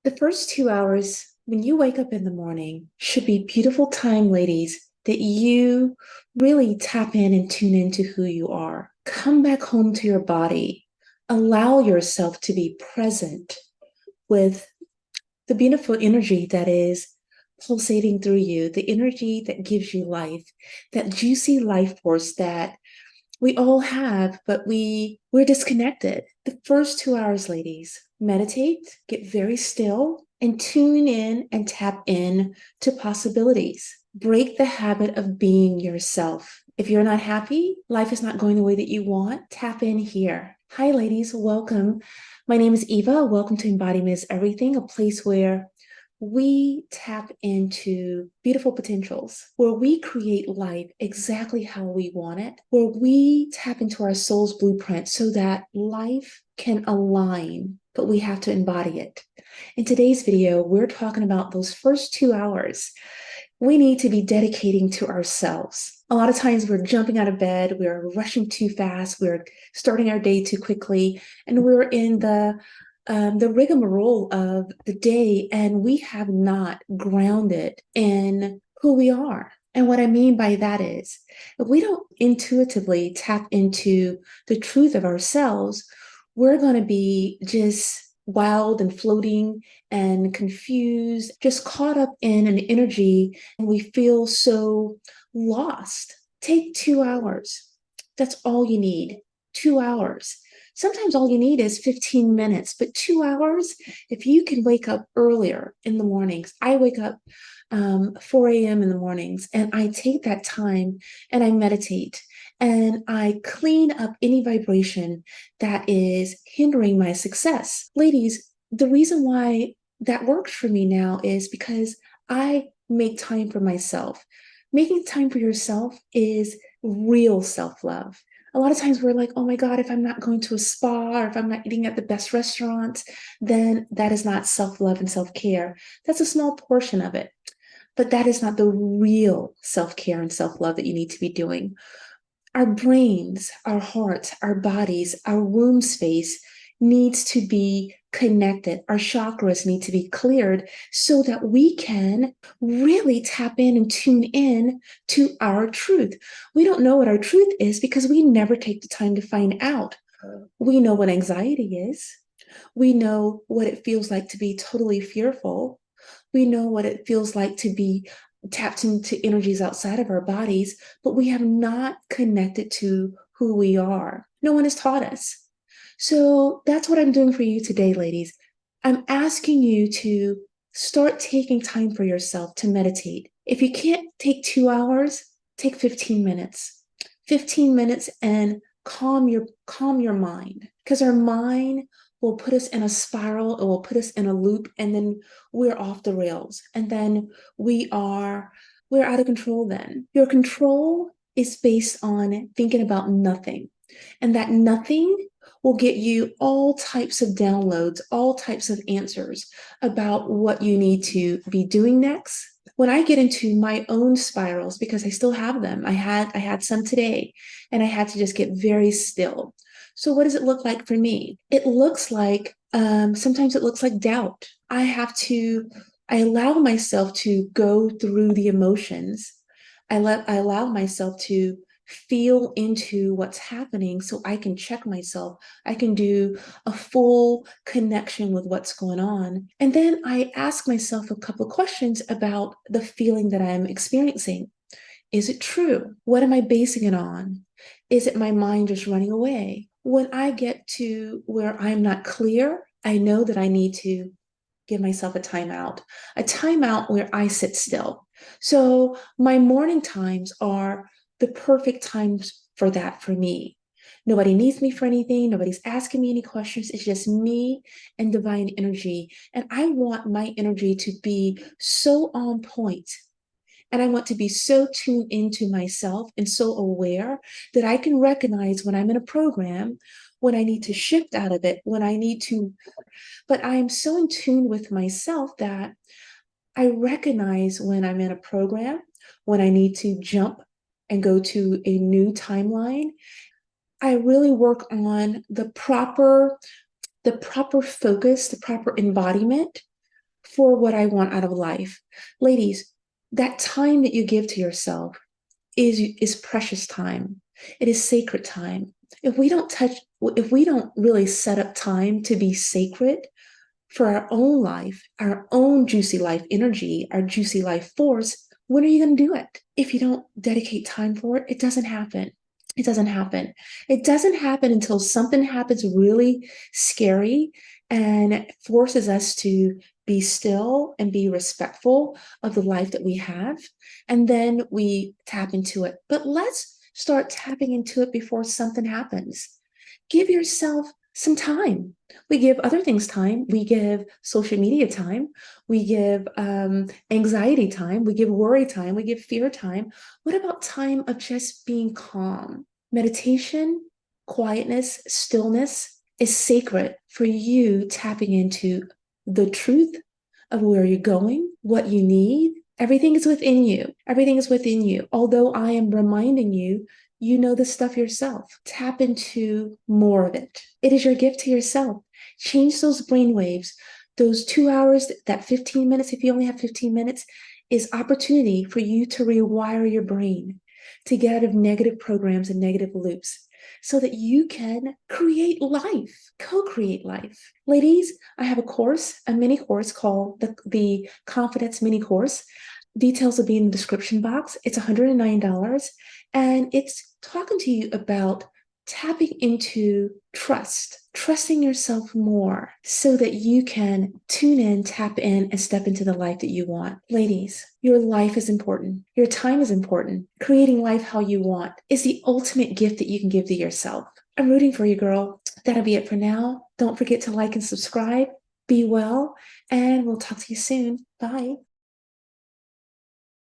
The first 2 hours when you wake up in the morning should be beautiful time, ladies, that you really tap in and tune into who you are. Come back home to your body. Allow yourself to be present with the beautiful energy that is pulsating through you, the energy that gives you life, that juicy life force that we all have, but we're disconnected. The first 2 hours, ladies, meditate, get very still, and tune in and tap in to possibilities. Break the habit of being yourself. If you're not happy, life is not going the way that you want, tap in here. Hi, ladies, welcome. My name is Eva. Welcome to Embodiment is Everything, a place where we tap into beautiful potentials, where we create life exactly how we want it, where we tap into our soul's blueprint so that life can align, but we have to embody it. In today's video, we're talking about those first 2 hours we need to be dedicating to ourselves. A lot of times we're jumping out of bed, we're rushing too fast, we're starting our day too quickly, and we're in the rigmarole of the day, and we have not grounded in who we are. And what I mean by that is, if we don't intuitively tap into the truth of ourselves, we're going to be just wild and floating and confused, just caught up in an energy, and we feel so lost. Take 2 hours. That's all you need. 2 hours. Sometimes all you need is 15 minutes, but 2 hours, if you can wake up earlier in the mornings. I wake up 4 a.m. in the mornings, and I take that time and I meditate and I clean up any vibration that is hindering my success. Ladies, the reason why that works for me now is because I make time for myself. Making time for yourself is real self love. A lot of times we're like, oh my God, if I'm not going to a spa or if I'm not eating at the best restaurant, then that is not self love and self care. That's a small portion of it. But that is not the real self care and self love that you need to be doing. Our brains, our hearts, our bodies, our womb space needs to be connected. Our chakras need to be cleared so that we can really tap in and tune in to our truth. We don't know what our truth is because we never take the time to find out. We know what anxiety is. We know what it feels like to be totally fearful. We know what it feels like to be tapped into energies outside of our bodies, but we have not connected to who we are. No one has taught us. So that's what I'm doing for you today, ladies. I'm asking you to start taking time for yourself to meditate. If you can't take 2 hours, take 15 minutes. 15 minutes and calm your mind, because our mind will put us in a spiral, it will put us in a loop, and then we're off the rails, and then we're out of control. Then your control is based on thinking about nothing, and that nothing will get you all types of downloads, all types of answers about what you need to be doing next. When I get into my own spirals, because I still have them, I had some today, and I had to just get very still. So what does it look like for me? It looks like sometimes it looks like doubt. I allow myself to go through the emotions. I allow myself to feel into what's happening so I can check myself. I can do a full connection with what's going on. And then I ask myself a couple of questions about the feeling that I'm experiencing. Is it true? What am I basing it on? Is it my mind just running away? When I get to where I'm not clear, I know that I need to give myself a timeout where I sit still. So my morning times are the perfect times for that for me. Nobody needs me for anything. Nobody's asking me any questions. It's just me and divine energy. And I want my energy to be so on point, and I want to be so tuned into myself and so aware that I can recognize when I'm in a program, when I need to shift out of it, when I need to. But I am so in tune with myself that I recognize when I'm in a program, when I need to jump and go to a new timeline. I really work on the proper focus, the proper embodiment for what I want out of life. Ladies, that time that you give to yourself is precious time. It is sacred time. If we don't really set up time to be sacred for our own life, our own juicy life energy, our juicy life force, when are you going to do it? If you don't dedicate time for it, it doesn't happen. It doesn't happen. It doesn't happen until something happens really scary and forces us to be still and be respectful of the life that we have. And then we tap into it. But let's start tapping into it before something happens. Give yourself some time. We give other things time. We give social media time. We give anxiety time. We give worry time. We give fear time. What about time of just being calm? Meditation, quietness, stillness is sacred for you tapping into the truth of where you're going, what you need. Everything is within you. Everything is within you. Although I am reminding you, you know the stuff yourself. Tap into more of it. It is your gift to yourself. Change those brain waves. Those 2 hours, that 15 minutes, if you only have 15 minutes, is opportunity for you to rewire your brain, to get out of negative programs and negative loops so that you can create life, co-create life. Ladies, I have a course, a mini course called the Confidence Mini Course. Details will be in the description box. It's $109, and it's talking to you about tapping into trusting yourself more so that you can tune in, tap in, and step into the life that you want. Ladies, your life is important. Your time is important. Creating life how you want is the ultimate gift that you can give to yourself. I'm rooting for you, girl. That'll be it for now. Don't forget to like and subscribe. Be well, and we'll talk to you soon. Bye.